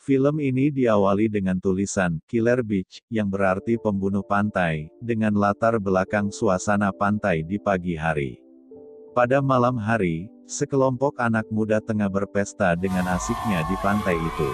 Film ini diawali dengan tulisan Killer Beach, yang berarti pembunuh pantai, dengan latar belakang suasana pantai di pagi hari. Pada malam hari, sekelompok anak muda tengah berpesta dengan asiknya di pantai itu.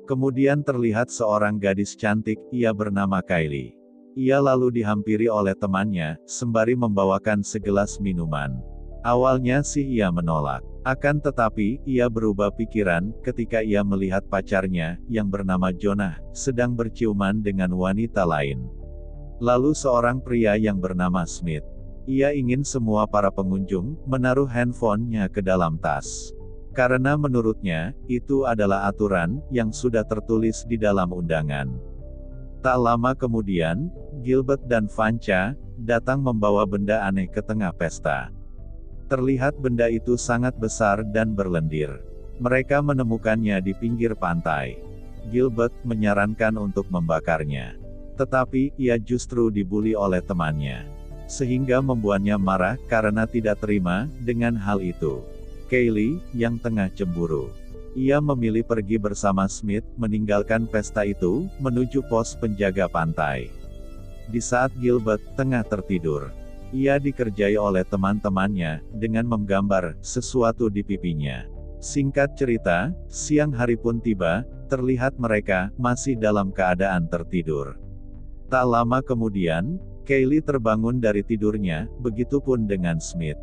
Kemudian terlihat seorang gadis cantik, ia bernama Kylie. Ia lalu dihampiri oleh temannya, sembari membawakan segelas minuman. Awalnya sih ia menolak. Akan tetapi, ia berubah pikiran, ketika ia melihat pacarnya, yang bernama Jonah, sedang berciuman dengan wanita lain. Lalu seorang pria yang bernama Smith. Ia ingin semua para pengunjung, menaruh handphonenya ke dalam tas. Karena menurutnya, itu adalah aturan, yang sudah tertulis di dalam undangan. Tak lama kemudian, Gilbert dan Vancha, datang membawa benda aneh ke tengah pesta. Terlihat benda itu sangat besar dan berlendir. Mereka menemukannya di pinggir pantai. Gilbert menyarankan untuk membakarnya. Tetapi, ia justru dibuli oleh temannya. Sehingga membuatnya marah, karena tidak terima, dengan hal itu. Kylie, yang tengah cemburu. Ia memilih pergi bersama Smith, meninggalkan pesta itu, menuju pos penjaga pantai. Di saat Gilbert tengah tertidur, ia dikerjai oleh teman-temannya, dengan menggambar sesuatu di pipinya. Singkat cerita, siang hari pun tiba, terlihat mereka masih dalam keadaan tertidur. Tak lama kemudian, Kylie terbangun dari tidurnya, begitupun dengan Smith.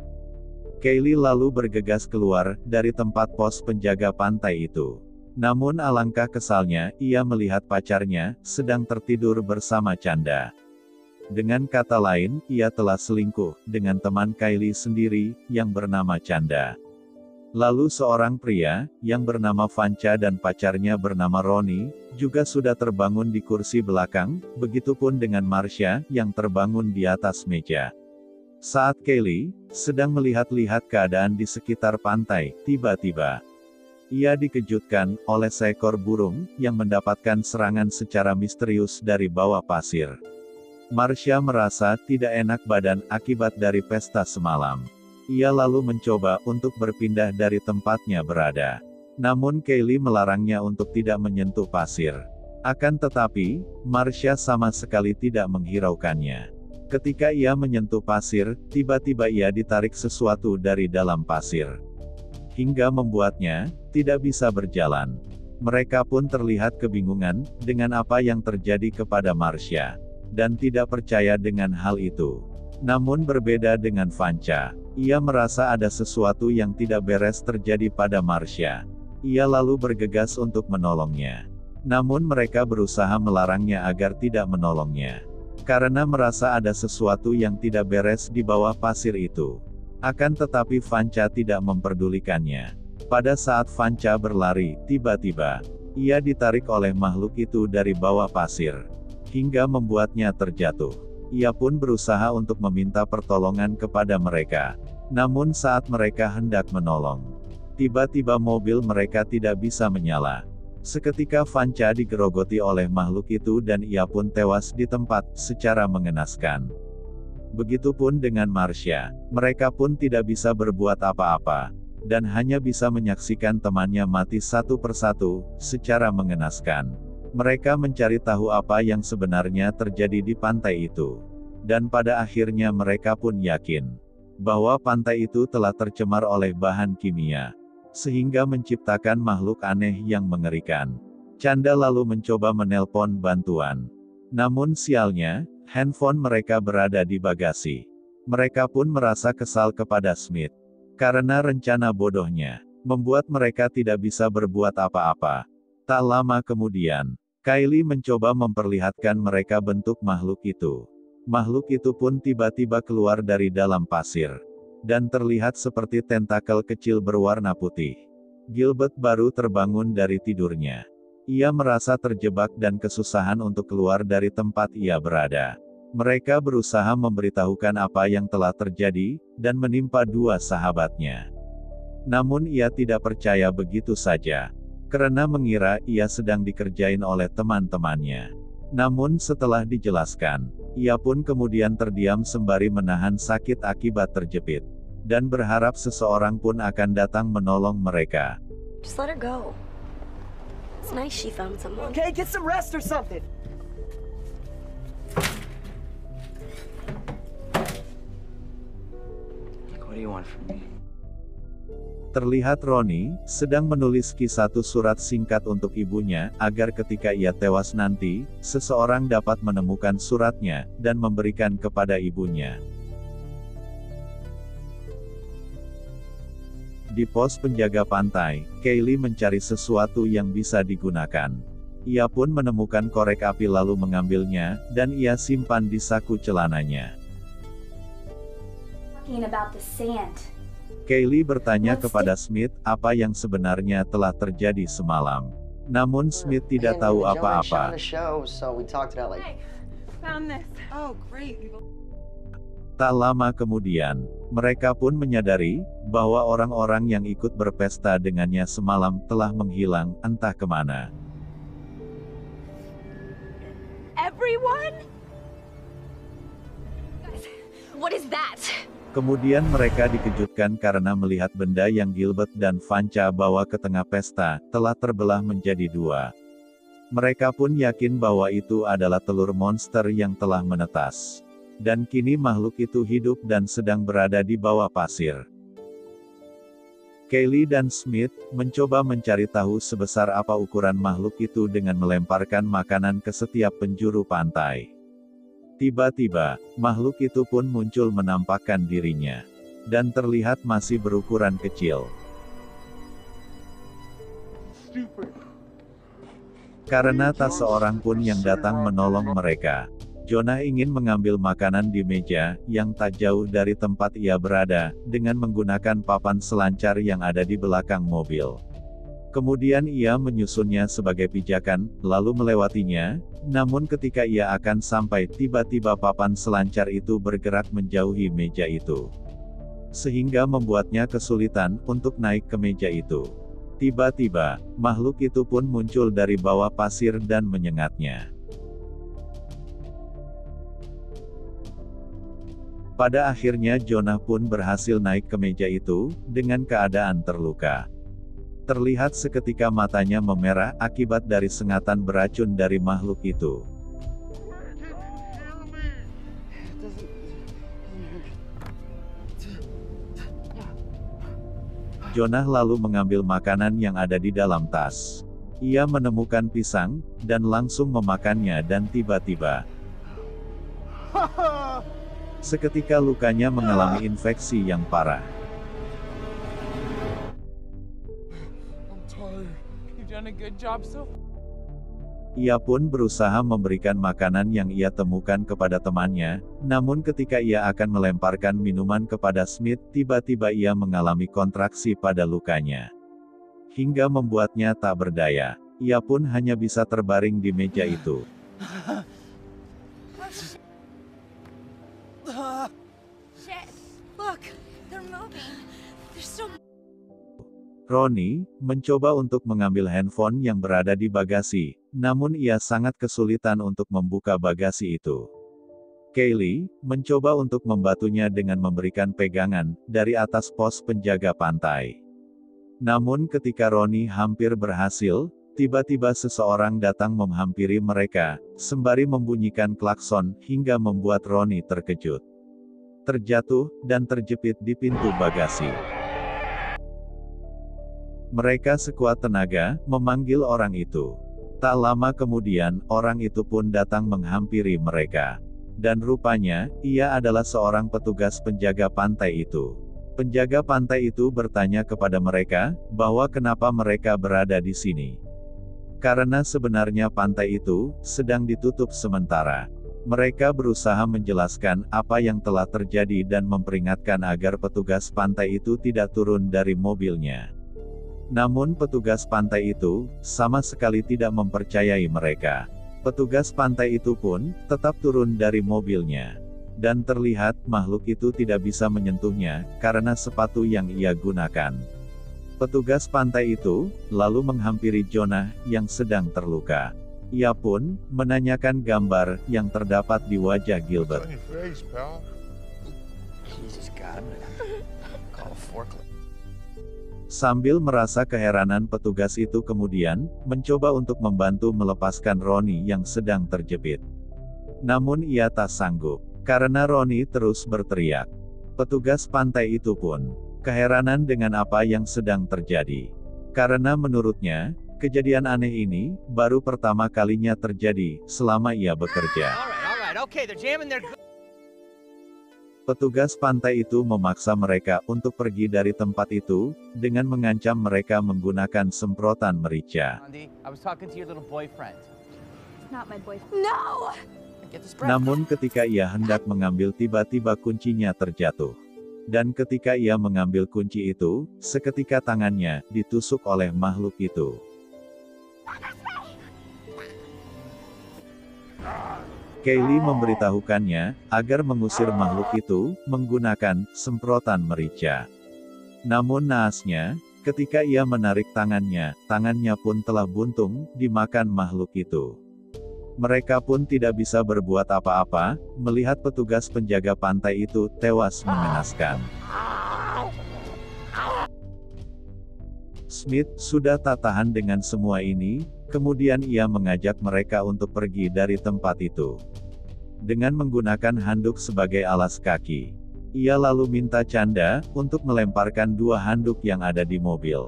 Kylie lalu bergegas keluar dari tempat pos penjaga pantai itu. Namun alangkah kesalnya, ia melihat pacarnya sedang tertidur bersama Chanda. Dengan kata lain, ia telah selingkuh dengan teman Kylie sendiri, yang bernama Chanda. Lalu seorang pria, yang bernama Vancha dan pacarnya bernama Ronnie, juga sudah terbangun di kursi belakang, begitupun dengan Marcia, yang terbangun di atas meja. Saat Kylie sedang melihat-lihat keadaan di sekitar pantai, tiba-tiba ia dikejutkan oleh seekor burung, yang mendapatkan serangan secara misterius dari bawah pasir. Marcia merasa tidak enak badan akibat dari pesta semalam. Ia lalu mencoba untuk berpindah dari tempatnya berada. Namun Kylie melarangnya untuk tidak menyentuh pasir. Akan tetapi, Marcia sama sekali tidak menghiraukannya. Ketika ia menyentuh pasir, tiba-tiba ia ditarik sesuatu dari dalam pasir. Hingga membuatnya tidak bisa berjalan. Mereka pun terlihat kebingungan dengan apa yang terjadi kepada Marcia. Dan tidak percaya dengan hal itu. Namun berbeda dengan Vancha, ia merasa ada sesuatu yang tidak beres terjadi pada Marcia. Ia lalu bergegas untuk menolongnya. Namun mereka berusaha melarangnya agar tidak menolongnya. Karena merasa ada sesuatu yang tidak beres di bawah pasir itu. Akan tetapi Vancha tidak memperdulikannya. Pada saat Vancha berlari, tiba-tiba ia ditarik oleh makhluk itu dari bawah pasir. Hingga membuatnya terjatuh. Ia pun berusaha untuk meminta pertolongan kepada mereka. Namun saat mereka hendak menolong, tiba-tiba mobil mereka tidak bisa menyala. Seketika Vancha digerogoti oleh makhluk itu dan ia pun tewas di tempat, secara mengenaskan. Begitupun dengan Marcia. Mereka pun tidak bisa berbuat apa-apa. Dan hanya bisa menyaksikan temannya mati satu persatu, secara mengenaskan. Mereka mencari tahu apa yang sebenarnya terjadi di pantai itu. Dan pada akhirnya mereka pun yakin bahwa pantai itu telah tercemar oleh bahan kimia, sehingga menciptakan makhluk aneh yang mengerikan. Chanda lalu mencoba menelpon bantuan. Namun sialnya, handphone mereka berada di bagasi. Mereka pun merasa kesal kepada Smith. Karena rencana bodohnya, membuat mereka tidak bisa berbuat apa-apa. Tak lama kemudian, Kylie mencoba memperlihatkan mereka bentuk makhluk itu. Makhluk itu pun tiba-tiba keluar dari dalam pasir. Dan terlihat seperti tentakel kecil berwarna putih. Gilbert baru terbangun dari tidurnya. Ia merasa terjebak dan kesusahan untuk keluar dari tempat ia berada. Mereka berusaha memberitahukan apa yang telah terjadi, dan menimpa dua sahabatnya. Namun ia tidak percaya begitu saja. Karena mengira ia sedang dikerjain oleh teman-temannya. Namun setelah dijelaskan, ia pun kemudian terdiam sembari menahan sakit akibat terjepit. Dan berharap seseorang pun akan datang menolong mereka. Just let her go. It's nice she found someone. Okay, get some rest or something. What do you want from me? Terlihat Ronnie sedang menulis satu surat singkat untuk ibunya, agar ketika ia tewas nanti, seseorang dapat menemukan suratnya, dan memberikan kepada ibunya. Di pos penjaga pantai, Kaylee mencari sesuatu yang bisa digunakan. Ia pun menemukan korek api lalu mengambilnya, dan ia simpan di saku celananya. Talking about the sand. Kaylee bertanya kepada Smith apa yang sebenarnya telah terjadi semalam. Namun Smith tidak tahu apa-apa. Oh, great. Tak lama kemudian, mereka pun menyadari bahwa orang-orang yang ikut berpesta dengannya semalam telah menghilang, entah kemana. Everyone? What is that? Kemudian mereka dikejutkan karena melihat benda yang Gilbert dan Vancha bawa ke tengah pesta, telah terbelah menjadi dua. Mereka pun yakin bahwa itu adalah telur monster yang telah menetas. Dan kini makhluk itu hidup dan sedang berada di bawah pasir. Kaylee dan Smith mencoba mencari tahu sebesar apa ukuran makhluk itu dengan melemparkan makanan ke setiap penjuru pantai. Tiba-tiba, makhluk itu pun muncul menampakkan dirinya. Dan terlihat masih berukuran kecil. Karena tak seorang pun yang datang menolong mereka, Jonah ingin mengambil makanan di meja, yang tak jauh dari tempat ia berada, dengan menggunakan papan selancar yang ada di belakang mobil. Kemudian ia menyusunnya sebagai pijakan, lalu melewatinya, namun ketika ia akan sampai tiba-tiba papan selancar itu bergerak menjauhi meja itu. Sehingga membuatnya kesulitan untuk naik ke meja itu. Tiba-tiba, makhluk itu pun muncul dari bawah pasir dan menyengatnya. Pada akhirnya Jonah pun berhasil naik ke meja itu, dengan keadaan terluka. Terlihat seketika matanya memerah akibat dari sengatan beracun dari makhluk itu. Jonah lalu mengambil makanan yang ada di dalam tas. Ia menemukan pisang, dan langsung memakannya dan tiba-tiba seketika lukanya mengalami infeksi yang parah. Ia pun berusaha memberikan makanan yang ia temukan kepada temannya, namun ketika ia akan melemparkan minuman kepada Smith, tiba-tiba ia mengalami kontraksi pada lukanya. Hingga membuatnya tak berdaya. Ia pun hanya bisa terbaring di meja itu. Shit. Look, they're moving. They're still... Ronnie mencoba untuk mengambil handphone yang berada di bagasi, namun ia sangat kesulitan untuk membuka bagasi itu. Kaylee mencoba untuk membantunya dengan memberikan pegangan dari atas pos penjaga pantai. Namun ketika Ronnie hampir berhasil, tiba-tiba seseorang datang menghampiri mereka, sembari membunyikan klakson hingga membuat Ronnie terkejut. Terjatuh dan terjepit di pintu bagasi. Mereka sekuat tenaga memanggil orang itu. Tak lama kemudian, orang itu pun datang menghampiri mereka. Dan rupanya, ia adalah seorang petugas penjaga pantai itu. Penjaga pantai itu bertanya kepada mereka, bahwa kenapa mereka berada di sini. Karena sebenarnya pantai itu sedang ditutup sementara. Mereka berusaha menjelaskan apa yang telah terjadi dan memperingatkan agar petugas pantai itu tidak turun dari mobilnya. Namun petugas pantai itu sama sekali tidak mempercayai mereka. Petugas pantai itu pun tetap turun dari mobilnya. Dan terlihat makhluk itu tidak bisa menyentuhnya karena sepatu yang ia gunakan. Petugas pantai itu lalu menghampiri Jonah yang sedang terluka. Ia pun menanyakan gambar yang terdapat di wajah Gilbert. Sambil merasa keheranan, petugas itu kemudian mencoba untuk membantu melepaskan Ronnie yang sedang terjepit. Namun ia tak sanggup, karena Ronnie terus berteriak. Petugas pantai itu pun keheranan dengan apa yang sedang terjadi. Karena menurutnya, kejadian aneh ini baru pertama kalinya terjadi selama ia bekerja. Petugas pantai itu memaksa mereka untuk pergi dari tempat itu, dengan mengancam mereka menggunakan semprotan merica. Andy, I was talking to your little boyfriend. Not my boyfriend. No! Get the spray. Namun ketika ia hendak mengambil, tiba-tiba kuncinya terjatuh. Dan ketika ia mengambil kunci itu, seketika tangannya ditusuk oleh makhluk itu. Kaylee memberitahukannya agar mengusir makhluk itu menggunakan semprotan merica. Namun naasnya, ketika ia menarik tangannya pun telah buntung dimakan makhluk itu. Mereka pun tidak bisa berbuat apa-apa, melihat petugas penjaga pantai itu tewas mengenaskan. Smith sudah tak tahan dengan semua ini, kemudian ia mengajak mereka untuk pergi dari tempat itu. Dengan menggunakan handuk sebagai alas kaki, ia lalu minta Chanda untuk melemparkan 2 handuk yang ada di mobil.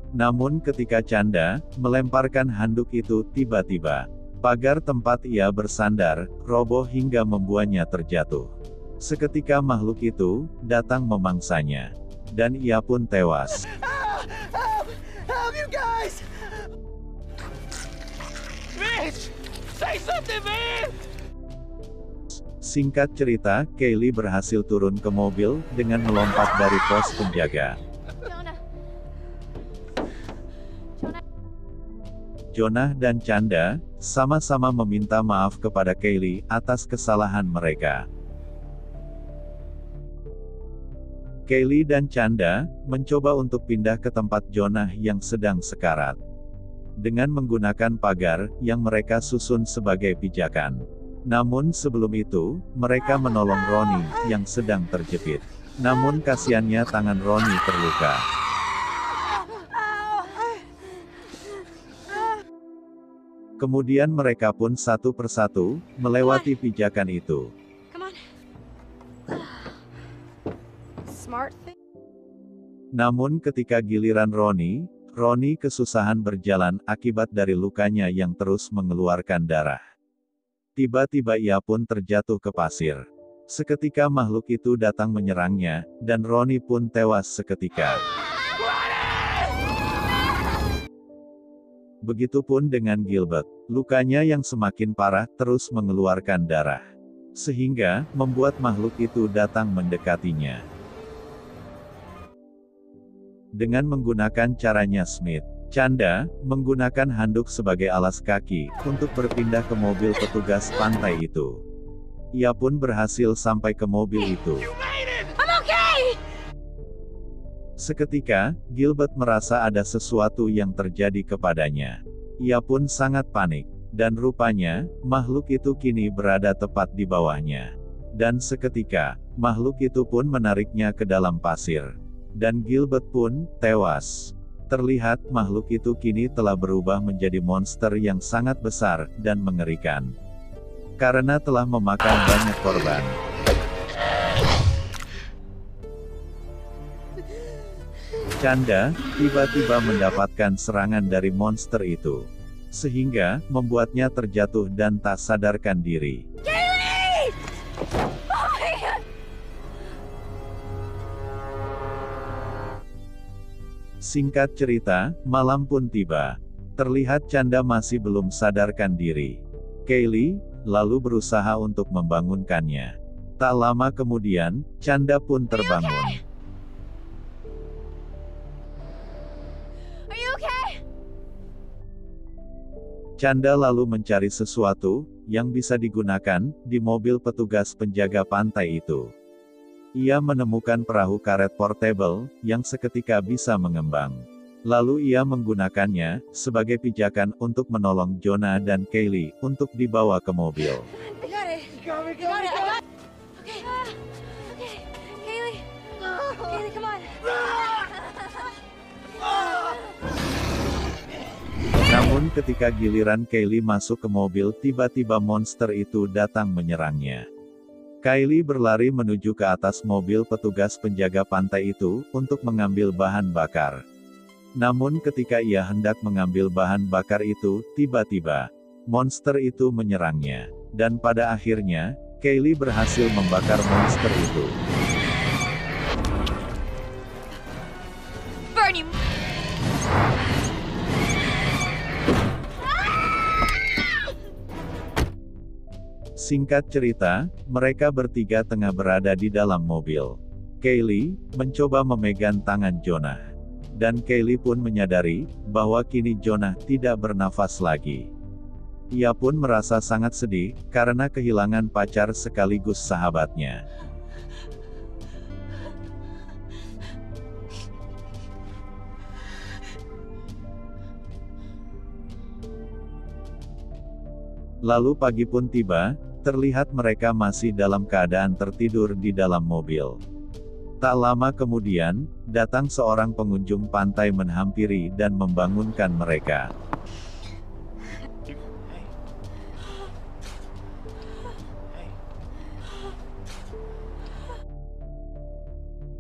Namun ketika Chanda melemparkan handuk itu, tiba-tiba pagar tempat ia bersandar roboh hingga membuatnya terjatuh. Seketika makhluk itu datang memangsanya, dan ia pun tewas. Help you guys! Mitch! Say something, man! Singkat cerita, Kaylee berhasil turun ke mobil dengan melompat dari pos penjaga. Jonah dan Chanda sama-sama meminta maaf kepada Kaylee atas kesalahan mereka. Kaylee dan Chanda mencoba untuk pindah ke tempat Jonah yang sedang sekarat, dengan menggunakan pagar yang mereka susun sebagai pijakan. Namun sebelum itu, mereka menolong Ronnie yang sedang terjepit. Namun kasihannya tangan Ronnie terluka. Kemudian mereka pun satu persatu melewati pijakan itu. Come on. Smart thing. Namun ketika giliran Ronnie kesusahan berjalan akibat dari lukanya yang terus mengeluarkan darah. Tiba-tiba ia pun terjatuh ke pasir. Seketika makhluk itu datang menyerangnya, dan Ronnie pun tewas seketika. Begitupun dengan Gilbert, lukanya yang semakin parah terus mengeluarkan darah, sehingga membuat makhluk itu datang mendekatinya. Dengan menggunakan caranya Smith, Chanda menggunakan handuk sebagai alas kaki untuk berpindah ke mobil petugas pantai itu. Ia pun berhasil sampai ke mobil itu. Seketika, Gilbert merasa ada sesuatu yang terjadi kepadanya. Ia pun sangat panik, dan rupanya, makhluk itu kini berada tepat di bawahnya. Dan seketika, makhluk itu pun menariknya ke dalam pasir. Dan Gilbert pun tewas. Terlihat makhluk itu kini telah berubah menjadi monster yang sangat besar dan mengerikan. Karena telah memakan banyak korban. Chanda tiba-tiba mendapatkan serangan dari monster itu, sehingga membuatnya terjatuh dan tak sadarkan diri. Singkat cerita, malam pun tiba. Terlihat Chanda masih belum sadarkan diri. Kaylee lalu berusaha untuk membangunkannya. Tak lama kemudian, Chanda pun terbangun. Are you okay? Chanda lalu mencari sesuatu yang bisa digunakan di mobil petugas penjaga pantai itu. Ia menemukan perahu karet portable yang seketika bisa mengembang. Lalu ia menggunakannya sebagai pijakan untuk menolong Jonah dan Kaylee untuk dibawa ke mobil. I got it. You got it. I got it. Okay. Okay. Kaylee. Kaylee, come on. Namun ketika giliran Kylie masuk ke mobil, tiba-tiba monster itu datang menyerangnya. Kylie berlari menuju ke atas mobil petugas penjaga pantai itu, untuk mengambil bahan bakar. Namun ketika ia hendak mengambil bahan bakar itu, tiba-tiba, monster itu menyerangnya. Dan pada akhirnya, Kylie berhasil membakar monster itu. Burn him! Singkat cerita, mereka bertiga tengah berada di dalam mobil. Kylie mencoba memegang tangan Jonah. Dan Kylie pun menyadari bahwa kini Jonah tidak bernafas lagi. Ia pun merasa sangat sedih karena kehilangan pacar sekaligus sahabatnya. Lalu pagi pun tiba, terlihat mereka masih dalam keadaan tertidur di dalam mobil. Tak lama kemudian, datang seorang pengunjung pantai menghampiri dan membangunkan mereka.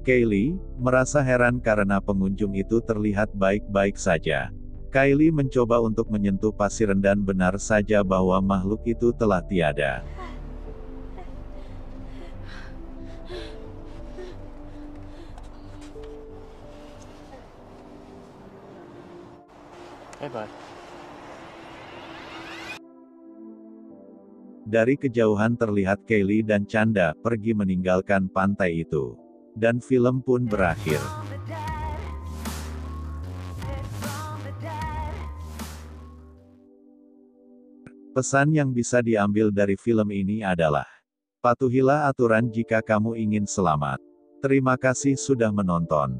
Kylie merasa heran karena pengunjung itu terlihat baik-baik saja. Kylie mencoba untuk menyentuh pasir dan benar saja bahwa makhluk itu telah tiada. Hey, bud. Dari kejauhan terlihat Kylie dan Chanda pergi meninggalkan pantai itu. Dan film pun berakhir. Pesan yang bisa diambil dari film ini adalah, patuhilah aturan jika kamu ingin selamat. Terima kasih sudah menonton.